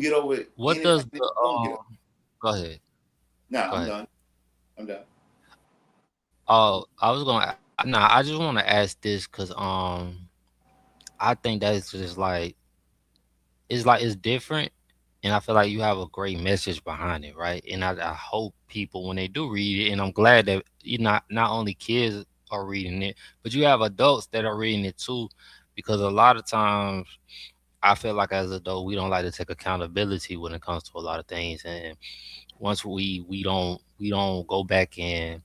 get over What anything does that the you don't get over. go ahead. No, Go I'm ahead. done. I'm done. Oh, I was gonna nah, I just wanna ask this because I think that is just like it's different, and I feel like you have a great message behind it, right? And I hope people when they do read it, and I'm glad that you not only kids are reading it, but you have adults that are reading it too, because a lot of times I feel like as adult we don't like to take accountability when it comes to a lot of things, and once we don't go back and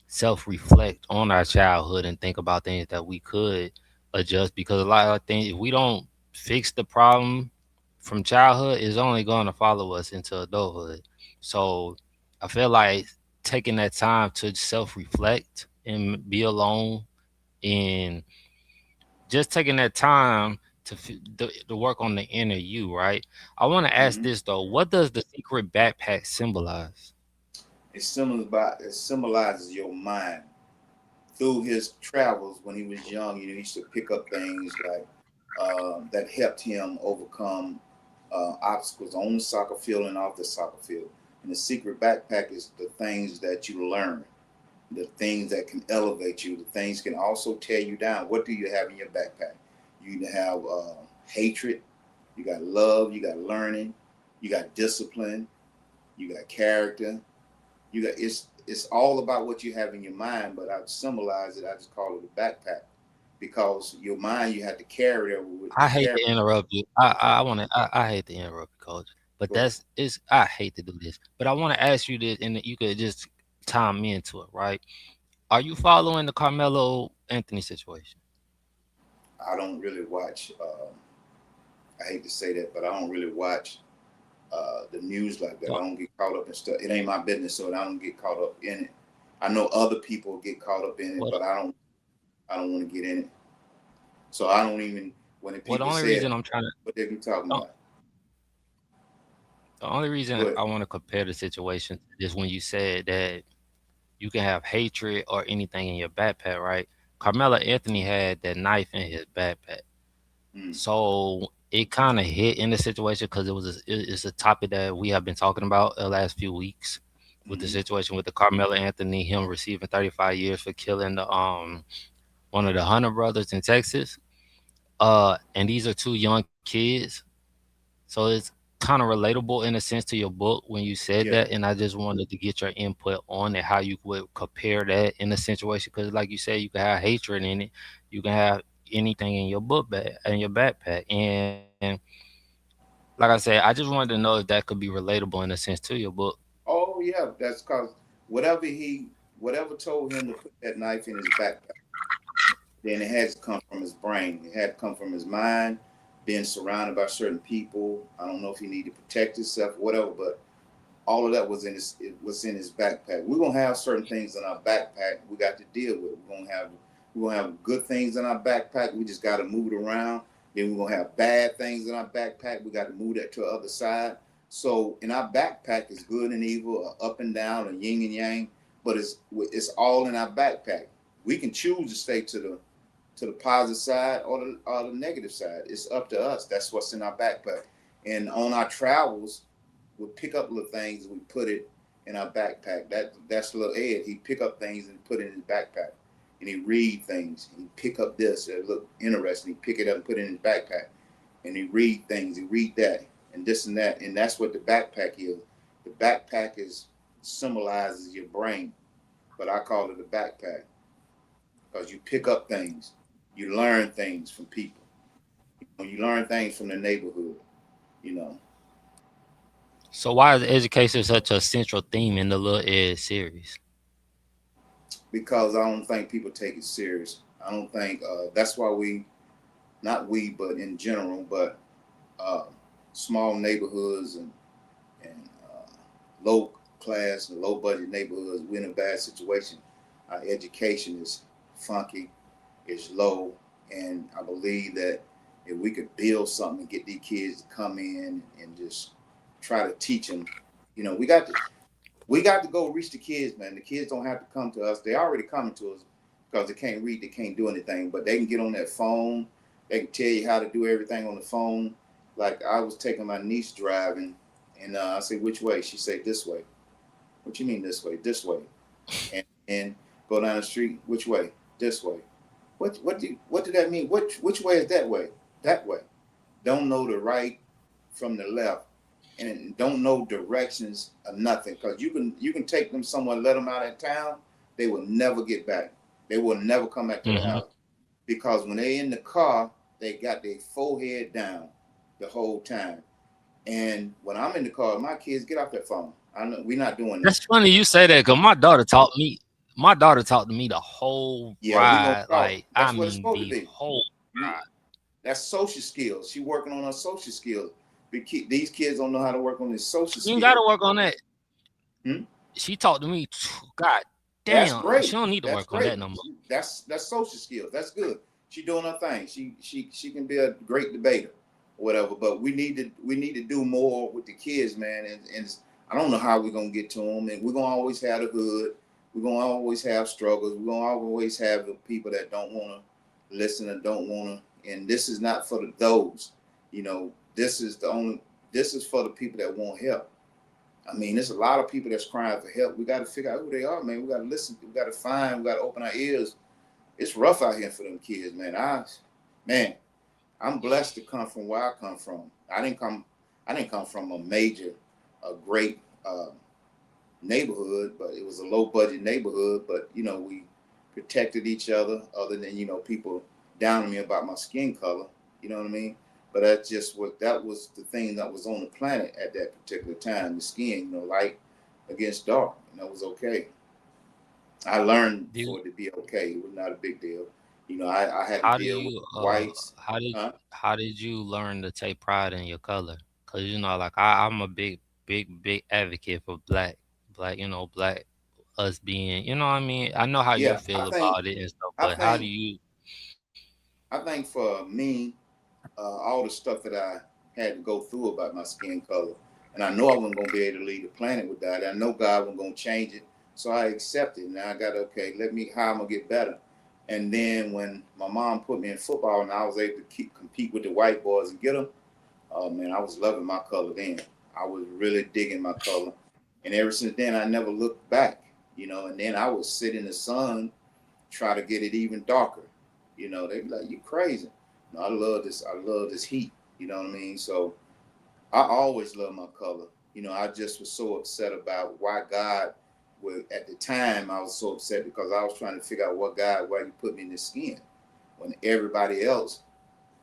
self reflect on our childhood and think about things that we could adjust, because a lot of things if we don't fix the problem from childhood is only going to follow us into adulthood. So I feel like taking that time to self reflect and be alone and just taking that time to work on the inner you, right? I want to ask Hmm. this though, what does the secret backpack symbolize? It symbolizes your mind. Through his travels when he was young, he used to pick up things like that helped him overcome obstacles on the soccer field and off the soccer field. And the secret backpack is the things that you learn, the things that can elevate you, the things can also tear you down. What do you have in your backpack? You have hatred, you got love, you got learning, you got discipline, you got character, you got it's all about what you have in your mind, but I symbolize it. I just call it a backpack because your mind you have to carry it with I the hate carry. to interrupt you. I hate to interrupt you, coach. But Go ahead. I hate to do this. But I want to ask you this and you could just time me into it, right? Are you following the Carmelo Anthony situation? I don't really watch. I hate to say that, but I don't really watch the news like that. I The, don't get caught up in stuff. It ain't my business, so I don't get caught up in it. I know other people get caught up in it, what but I don't. I don't want to get in it. So I don't even when the what the people only say it, reason I'm trying to what they be talking the, about. the only reason But I want to compare the situation is when you said that you can have hatred or anything in your backpack, right? Carmelo Anthony had that knife in his backpack. mm, So it kind of hit in the situation because it's a topic that we have been talking about the last few weeks with the mm-hmm, situation with the Carmelo Anthony, him receiving 35 years for killing the one of the Hunter brothers in Texas. And these are two young kids, so it's kind of relatable in a sense to your book when you said yeah. that. And I just wanted to get your input on it, how you would compare that in a situation because, like you said, you can have hatred in it, you can have anything in your book bag in your backpack, and like I said, I just wanted to know if that could be relatable in a sense to your book. Oh yeah, that's cause whatever told him to put that knife in his backpack, then it had to come from his brain. It had to come from his mind, being surrounded by certain people. I don't know if he needed to protect himself, whatever, but all of that was in his it was in his backpack. We're gonna have certain things in our backpack we got to deal with. We're gonna have good things in our backpack. We just gotta move it around. Then we're gonna have bad things in our backpack. We got to move that to the other side. So in our backpack is good and evil, up and down, a yin and yang, but it's all in our backpack. We can choose to stay to the positive side or the negative side. It's up to us. That's what's in our backpack. And on our travels, we pick up little things and we put it in our backpack. That's little Ed. He pick up things and put it in his backpack. And he read things. He pick up this. It look interesting. He pick it up and put it in his backpack. And he read things. He read that and this and that. And that's what the backpack is. The backpack is symbolizes your brain, but I call it a backpack because you pick up things. You learn things from people. You learn things from the neighborhood. You know, So why is education such a central theme in the Little Ed series? because I don't think people take it serious. I don't think that's why not we, but in general, but uh, small neighborhoods and low class and low budget neighborhoods, we're in a bad situation. Our education is funky, is low, and I believe that if we could build something and get these kids to come in and just try to teach them, we got to go reach the kids, man. The kids don't have to come to us. They already coming to us because they can't read, they can't do anything, but they can get on that phone. They can tell you how to do everything on the phone. like I was taking my niece driving, and I said, "Which way?" She said, "This way." What you mean this way? This way. And go down the street. Which way? This way. What did that mean? Which way is that way? That way. Don't know the right from the left, and don't know directions or nothing. Because you can take them somewhere, let them out of town, they will never get back. They will never come back to the Hmm. house because when they in the car, they got their forehead down the whole time. And when I'm in the car, my kids get off that phone. I know we're not doing that. That's funny you say that because my daughter taught me. My daughter talked to me the whole Yeah, we gonna ride, talk. like I That's what it's mean supposed to the be. whole We ride. That's social skills. She working on her social skills. These kids don't know how to work on their social You ain't got skills. to work on that. Hmm? She talked to me. God That's damn, she great. don't need to That's work on that great. no more. That's social skills. That's good. She doing her thing. She can be a great debater, or whatever. But we need to do more with the kids, man. And I don't know how we're gonna get to them. And we're gonna always have the hood. We're gonna always have struggles. We're gonna always have the people that don't want to listen and don't want to. And this is not for those. This is the only. This is for the people that want help. I mean, there's a lot of people that's crying for help. We got to figure out who they are, man. We got to listen. We got to find. We got to open our ears. It's rough out here for them kids, man. Man, I'm blessed to come from where I come from. I didn't come from a major, a great neighborhood, but it was a low budget neighborhood. But we protected each other. Other than people down on me about my skin color. You know what I mean? But that's just what that was the thing that was on the planet at that particular time. The skin, light against dark, and that was okay. I learned Do you, for it to be okay. It was not a big deal. I had to how do deal with you whites. Huh? how did you learn to take pride in your color? Cause like I'm a big advocate for black black us being what I mean. I know how you Yeah, feel about it and stuff, I but how do think, you? I think for me, all the stuff that I had to go through about my skin color, and I know I wasn't gonna be able to leave the planet with that. I know God wasn't gonna change it, so I accepted. Now I got okay. Let me how I'm gonna get better. And then when my mom put me in football, and I was able to compete with the white boys and get them, oh man, I was loving my color then. I was really digging my color, and ever since then, I never looked back. And then I would sit in the sun, try to get it even darker. They be like, "You crazy?" No, I love this. I love this heat. You know what I mean? So I always loved my color. I just was so upset about why God would. At the time, I was so upset because I was trying to figure out why you put me in this skin when everybody else.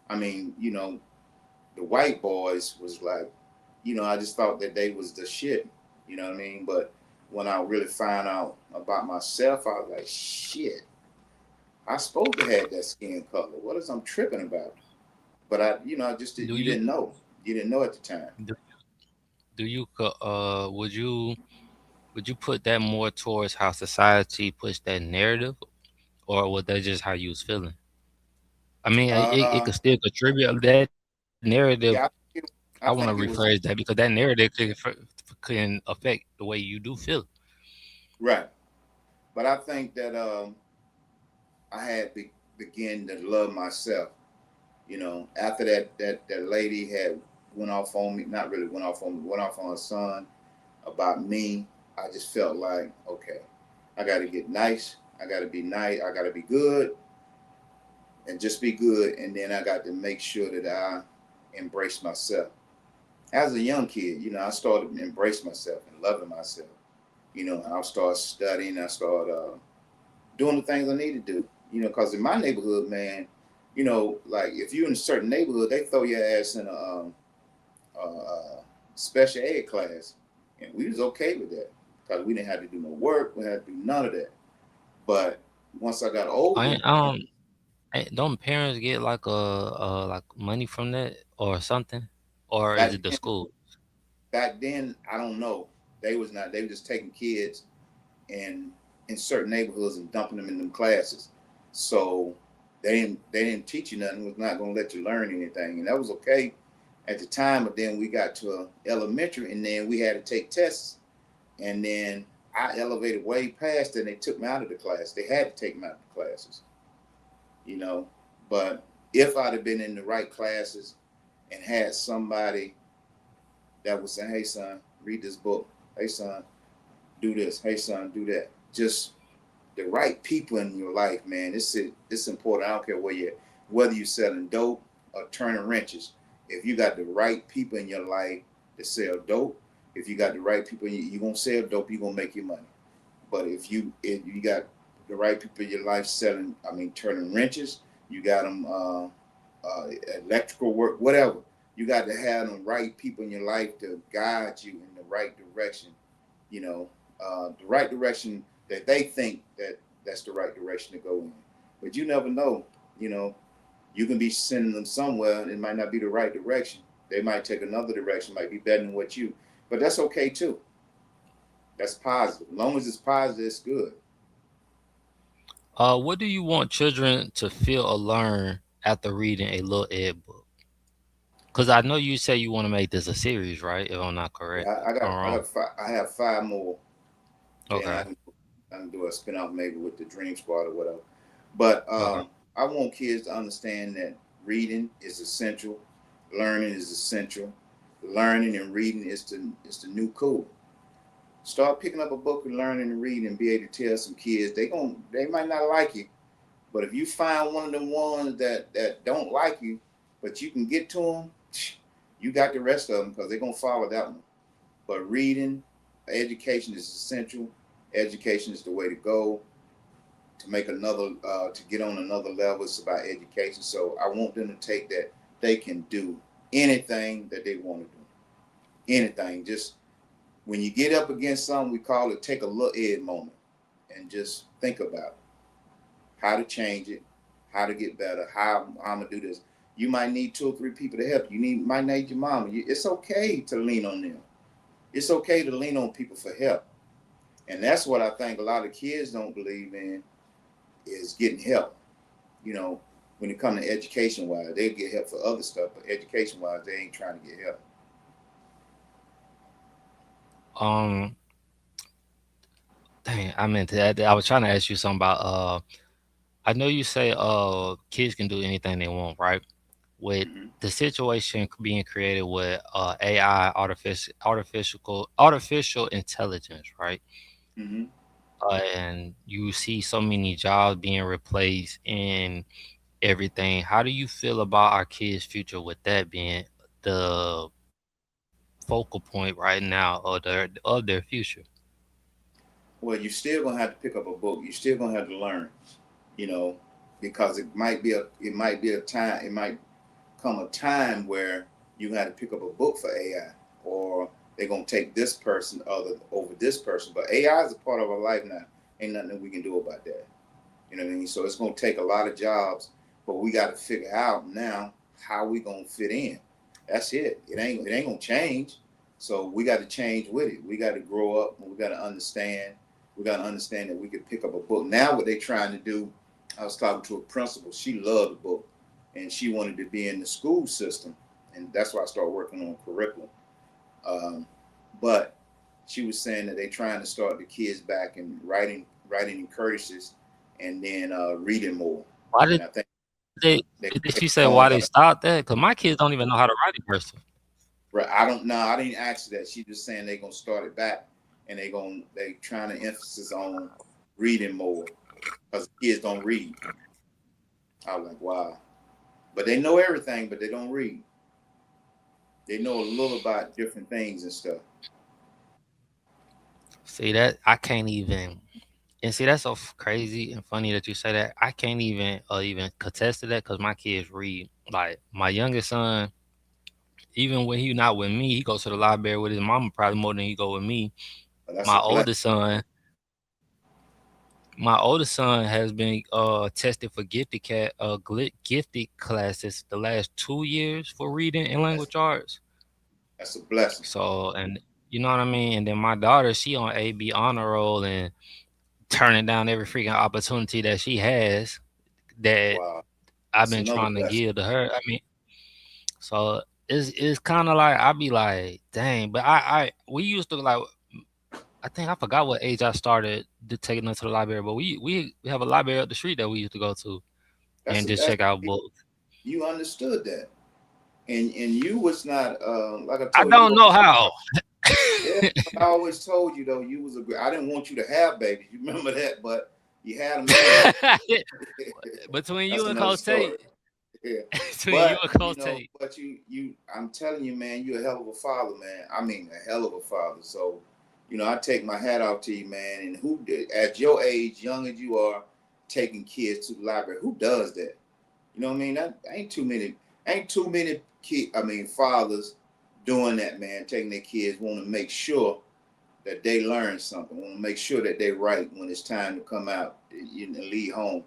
I mean, the white boys was like, I just thought that they was the shit. You know what I mean? But when I really found out about myself, I was like, shit, I supposed to have that skin color. What is I'm tripping about? But I just did. Do You you didn't know. You didn't know at the time. do, do you would you put that more towards how society push that narrative, or was that just how you was feeling? I mean, it Uh, could still contribute. That narrative, yeah, I want to I rephrase think that it because was that narrative can affect the way you do feel. right. But I think that I had begin to love myself. After that lady had went off on me, not really went off on me, went off on her son about me. I just felt like, okay, I got to get nice. I got to be nice. I got to be good and just be good. And then I got to make sure that I embrace myself. As a young kid, I started to embrace myself and loving myself. I started studying. I started doing the things I need to do. Because in my neighborhood, man, like if you're in a certain neighborhood, they throw your ass in a special ed class, and we was okay with that because we didn't have to do no work. We had to do none of that. But once I got I older, don't parents get like money from that or something, or is back it the then, school? I don't know. They was not. They were just taking kids and in certain neighborhoods and dumping them in them classes. So they didn't teach you nothing. Was not going to let you learn anything, and that was okay at the time. But then we got to elementary, and then we had to take tests, and then I elevated way past, and they took me out of the class. They had to take me out of the classes, you know. But if I'd have been in the right classes, and had somebody that would say, "Hey son, read this book. Hey son, do this. Hey son, do that." Just the right people in your life, man. It's important. I don't care where you're, whether you're selling dope or turning wrenches. If you got the right people in your life to sell dope, if you got the right people, you gonna sell dope. You gonna make your money. But if you got the right people in your life selling, I mean, turning wrenches, you got them electrical work, whatever. You got to have the right people in your life to guide you in the right direction. You know, the right direction that they think that's the right direction to go in. But you never know. You know, you can be sending them somewhere, and it might not be the right direction. They might take another direction, might be better than what you. But that's okay too. That's positive. As long as it's positive, it's good. What do you want children to feel or learn after reading a little Ed book? Because I know you say you want to make this a series, right? If I'm not correct, Yeah, I if got I'm I wrong. got I have five more. Then Okay. I can do a spinoff maybe with the Dream Squad or whatever. But Okay. I want kids to understand that reading is essential, learning is essential. Learning and reading is the new cool. Start picking up a book and learning and reading and be able to tell some kids they might not like you, but if you find one of them ones that don't like you, but you can get to them, you got the rest of them because they're gonna follow that one. But reading, education is essential. Education is the way to go to make another to get on another level. It's about education. So I want them to take that they can do anything that they want to do. Anything. Just when you get up against something, we call it take a little Ed moment and just think about how to change it, how to get better, how I'm gonna do this. You might need two or three people to help. Might need your mama. It's okay to lean on them. It's okay to lean on people for help. And that's what I think a lot of kids don't believe in is getting help. You know, when it comes to education wise, they get help for other stuff, but education wise, they ain't trying to get help. Um. Dang, I meant that. I was trying to ask you something about. I know you say kids can do anything they want, right? With Mm-hmm. the situation being created with AI, artificial intelligence, right? Mm-hmm. And you see so many jobs being replaced and everything. How do you feel about our kids' future with that being the focal point right now of their future? Well, you're still gonna have to pick up a book. You're still gonna have to learn. You know, because it might be a time. It might come a time where you got to pick up a book for AI, or they're gonna take this person other over this person. But AI is a part of our life now. Ain't nothing that we can do about that. You know what I mean? So it's gonna take a lot of jobs, but we got to figure out now how we gonna fit in. That's it. It ain't gonna change. So we got to change with it. We got to grow up. And we got to understand. We got to understand that we could pick up a book. Now what they trying to do? I was talking to a principal. She loved the book, and she wanted to be in the school system, and that's why I started working on curriculum. Um, but she was saying that they trying to start the kids back in writing in courtesies, and then reading more. Why And did I think they did she say going why they up. stopped that? Because my kids don't even know how to write in cursive. Right. I don't know. I didn't ask her that. She just saying they gonna start it back, and they trying to emphasis on reading more because kids don't read. I was like, wow. But they know everything, but they don't read. They know a little about different things and stuff. See that I can't even. And see, that's so crazy and funny that you say that. I can't even contest to that because my kids read. Like my youngest son, even when he not with me, he goes to the library with his mama probably more than he go with me. But that's My a blessing. oldest son, my oldest son has been tested for gifted classes the last 2 years for reading and That's language arts. that's a blessing. So and you know what I mean. And then my daughter, she on AB honor roll and turning down every freaking opportunity that she has that Wow. I've That's been another trying to blessing. give to her. I mean, so it's kind of like I be like, dang. But I we used to like. I think I forgot what age I started to taking her to the library, but we have a library up the street that we used to go to That's and just that's check out books. you understood that. and you was not like I I told you. don't know how. Yeah, I always told you though you was a. I didn't want you to have babies. You remember that, but you had them anyway. Between That's you and another Coach story. Tate, Yeah, between you but and you Coach know, Tate. but I'm telling you, man, you're a hell of a father, man. I mean, a hell of a father. So, I take my hat off to you, man. And who did at your age, young as you are, taking kids to the library? Who does that? You know what I mean? That ain't too many kid. I mean, fathers doing that, man. Taking their kids, want to make sure that they learn something. Want to make sure that they right when it's time to come out and leave home.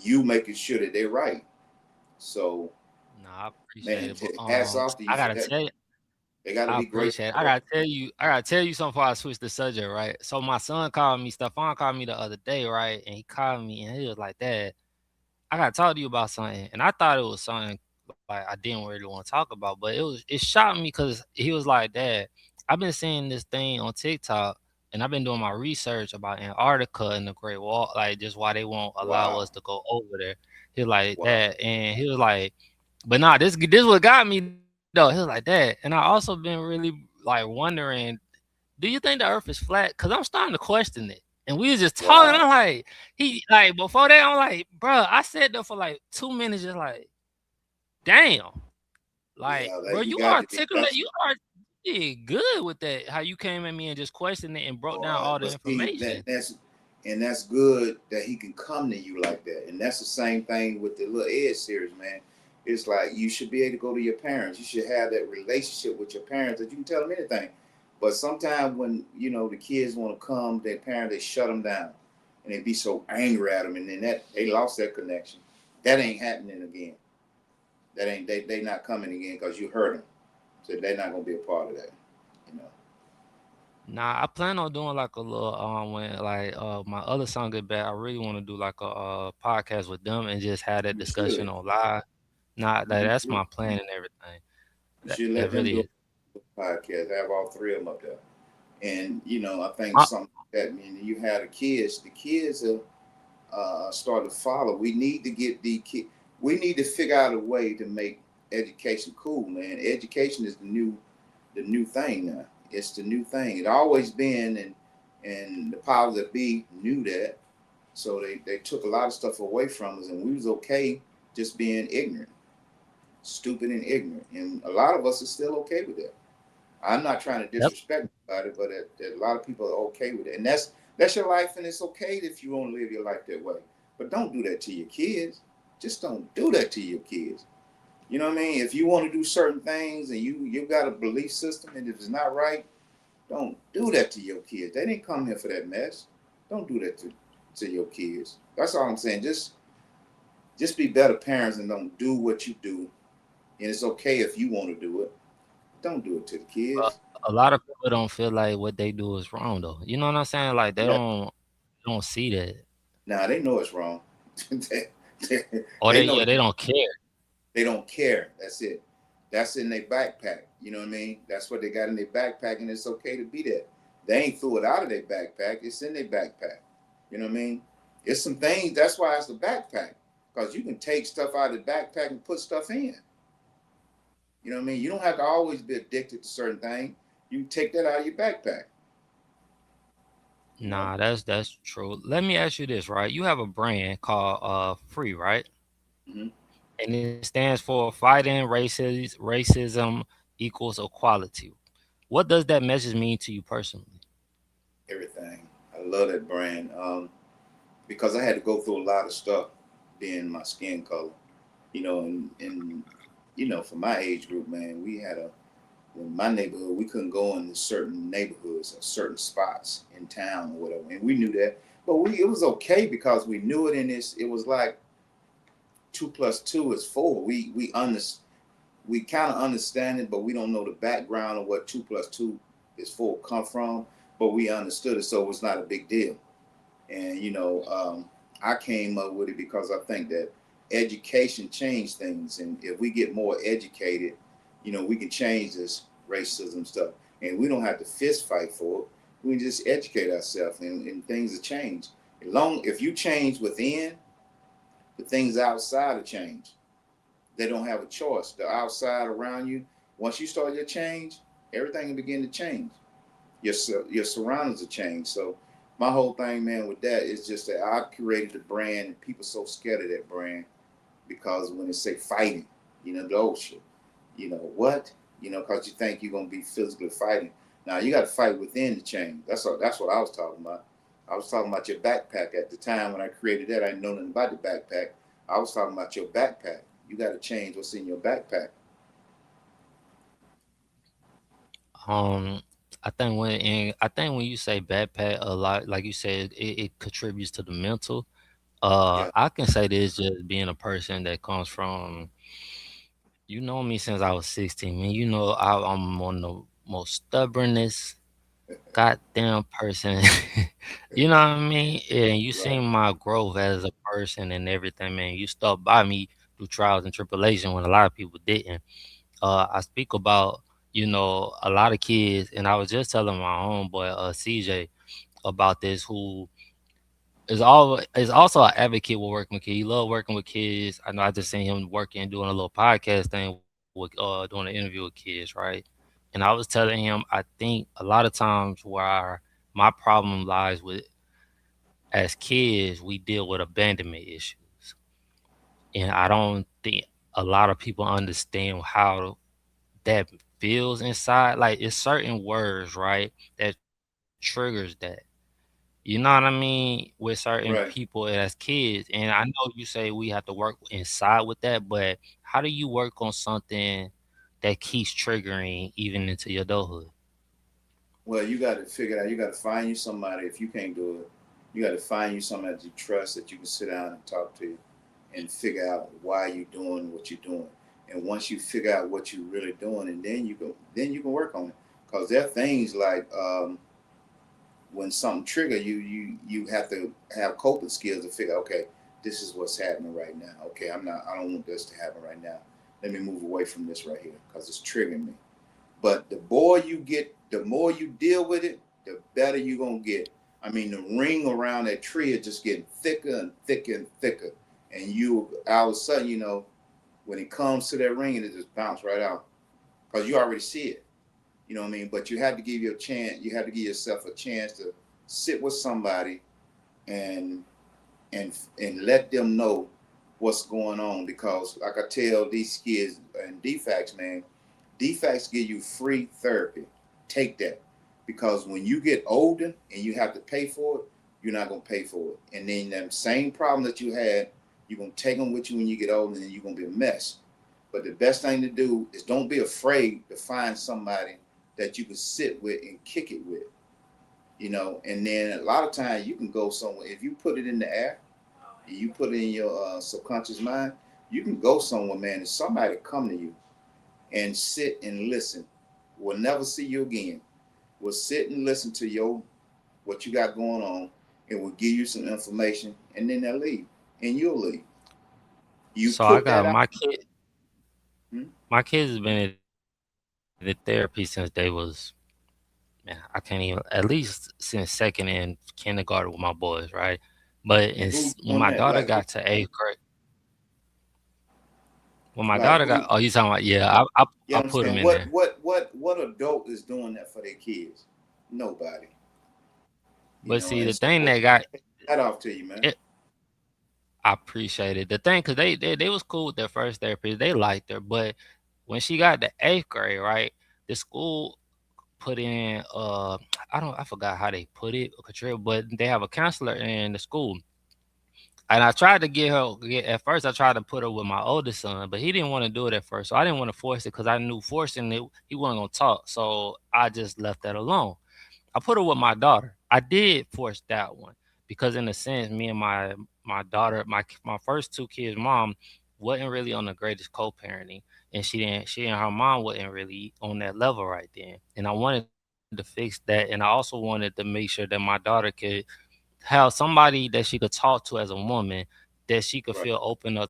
You making sure that they right. So, No, I appreciate man, it, but hats off to you I for gotta that. tell you, They got to I be great appreciate it. fathers. I gotta tell you something before I switch the subject, right? So my son called me, Stephon called me the other day, right? And he called me and he was like, "Dad, I gotta talk to you about something." And I thought it was something like I didn't really want to talk about, but it shocked me because he was like, "Dad, I've been seeing this thing on TikTok and I've been doing my research about Antarctica and the Great Wall, like just why they won't allow Wow, us to go over there." He was like wow, that, and he was like, "But nah, this what got me though." He was like that, and I also been really like wondering, do you think the Earth is flat? Because I'm starting to question it. And we was just talking. I'm wow. like, he like before that, I'm like, bro, I sat there for like 2 minutes, just like, damn. Like, Yeah, bro, that you you got to be. articulate, did good with that. How you came at me and just questioned it and broke down all the But see, information. that's good that he can come to you like that. And that's the same thing with the little Ed series, man. It's like you should be able to go to your parents. You should have that relationship with your parents that you can tell them anything. But sometimes when the kids want to come, their parents they shut them down, and they be so angry at them, and then that they lost that connection. That ain't happening again. That ain't they not coming again because you hurt them. So they're not gonna be a part of that. You know, Nah, I plan on doing like a little when like my other son get back. I really want to do like a podcast with them and just have that you discussion should. on live. Nah, You that's should. my plan and everything. You should That let them really do is. a podcast. Have all three of them up there. And I think Uh, something like that. I mean, you have the kids. The kids are start to follow. We need to get the kid. We need to figure out a way to make education cool, man. Education is the new thing now. It's the new thing. It always been, and the powers that be knew that. So they took a lot of stuff away from us, and we was okay just being ignorant, stupid and ignorant. And a lot of us are still okay with that. I'm not trying to yep. disrespect anybody, but a lot of people are okay with it, and that's your life, and it's okay if you want to live your life that way. But don't do that to your kids. Just don't do that to your kids. You know what I mean? If you want to do certain things and you've got a belief system, and if it's not right, don't do that to your kids. They didn't come here for that mess. Don't do that to your kids. That's all I'm saying. Just be better parents and don't do what you do. And it's okay if you want to do it. Don't do it to the kids. A lot of people don't feel like what they do is wrong though. You know what I'm saying? Like Yeah. they don't see that, Now they know it's wrong. they, they, or they know they don't care. they don't care. That's it. That's in their backpack. You know what I mean? That's what they got in their backpack, and it's okay to be that. They ain't threw it out of their backpack. It's in their backpack. You know what I mean? It's some things. That's why it's a backpack, because you can take stuff out of the backpack and put stuff in. You know what I mean? You don't have to always be addicted to certain things. You can take that out of your backpack. You know? Nah, that's true. Let me ask you this, right? You have a brand called Free, right? Mm-hmm. And it stands for Fighting Racism Equals Equality. What does that message mean to you personally? Everything. I love that brand. Because I had to go through a lot of stuff being my skin color, and for my age group, man, we had in my neighborhood, we couldn't go into certain neighborhoods or certain spots in town or whatever, and we knew that, but it was okay because we knew it, and it was like 2 plus 2 is 4. We kind of understand it, but we don't know the background of what 2 plus 2 is 4 come from, but we understood it, so it was not a big deal. And I came up with it because I think that education changed things, and if we get more educated, we can change this racism stuff, and we don't have to fist fight for it. We can just educate ourselves, and things will change. If you change within, the things outside will change. They don't have a choice. The outside around you, once you start your change, everything will begin to change. Your surroundings will change. So my whole thing, man, with that is just that I created a brand, and people so scared of that brand because when they say fighting, the old shit, what, because you think you're gonna be physically fighting. Now you got to fight within the change. That's what I was talking about. I was talking about your backpack at the time when I created that. I didn't know nothing about the backpack. I was talking about your backpack. You got to change what's in your backpack. Um, I think when you say backpack a lot, like you said, it contributes to the mental. Yeah, I can say this just being a person that comes from, you know me since I was 16, man. You know I'm one of the most stubbornest goddamn person. You know what I mean? And you right. seen my growth as a person and everything, man. You stuck by me through trials and tribulation when a lot of people didn't. I speak about, a lot of kids, and I was just telling my homeboy, CJ, about this, who is also an advocate with working with kids. He love working with kids. I know I just seen him working, doing a little podcast thing with doing an interview with kids, right? And I was telling him, I think a lot of times where my problem lies with, as kids, we deal with abandonment issues. And I don't think a lot of people understand how that feels inside. Like, it's certain words, right, that triggers that. You know what I mean? With certain people Right. as kids. And I know you say we have to work inside with that, but how do you work on something that keeps triggering even into your adulthood? Well, you got to figure it out. You got to find you somebody. If you can't do it, you got to find you somebody that you trust, that you can sit down and talk to, and figure out why you're doing what you're doing. And once you figure out what you're really doing, and then you can work on it. Because there are things like when something trigger you, you have to have coping skills to figure, okay, this is what's happening right now. Okay, I don't want this to happen right now. Let me move away from this right here because it's triggering me. But the more you get, the more you deal with it, the better you're gonna get. I mean, the ring around that tree is just getting thicker and thicker and thicker. And you all of a sudden, when it comes to that ring, it just bounce right out. Because you already see it. You know what I mean? But you have to give you a chance, you have to give yourself a chance to sit with somebody and and let them know what's going on, because like I tell these kids and defects, man, defects give you free therapy. Take that, because when you get older and you have to pay for it, you're not gonna pay for it, and then that same problem that you had, you're gonna take them with you when you get older, and then you're gonna be a mess. But the best thing to do is don't be afraid to find somebody that you can sit with and kick it with, and then a lot of times you can go somewhere if you put it in the air, you put it in your subconscious mind, you can go somewhere, man, and somebody come to you and sit and listen. We'll never see you again. We'll sit and listen to what you got going on, and we'll give you some information, and then they'll leave, and you'll leave. You So I put that got out. Hmm? my kids has been in therapy since they was, man, I can't even, at least since second and kindergarten with my boys, right? But And who when my doing daughter that? got Like to who? eighth grade, when my Like daughter who? got, oh, you talking about, yeah, I You put them understand in what there. what what what adult is doing that for their kids? Nobody. But see, And the so thing that got that off to you, man. it, I appreciate it. The thing, cause they was cool with their first therapist, they liked her, but when she got to eighth grade, right, the school put in, I forgot how they put it, Katrina, but they have a counselor in the school. And I tried to at first I tried to put her with my oldest son, but he didn't want to do it at first. So I didn't want to force it because I knew forcing it, he wasn't gonna talk. So I just left that alone. I put her with my daughter. I did force that one because in a sense, me and my daughter, my first two kids' mom wasn't really on the greatest co-parenting, and she and her mom wasn't really on that level right then. And I wanted to fix that, and I also wanted to make sure that my daughter could have somebody that she could talk to as a woman, that she could Right. feel open up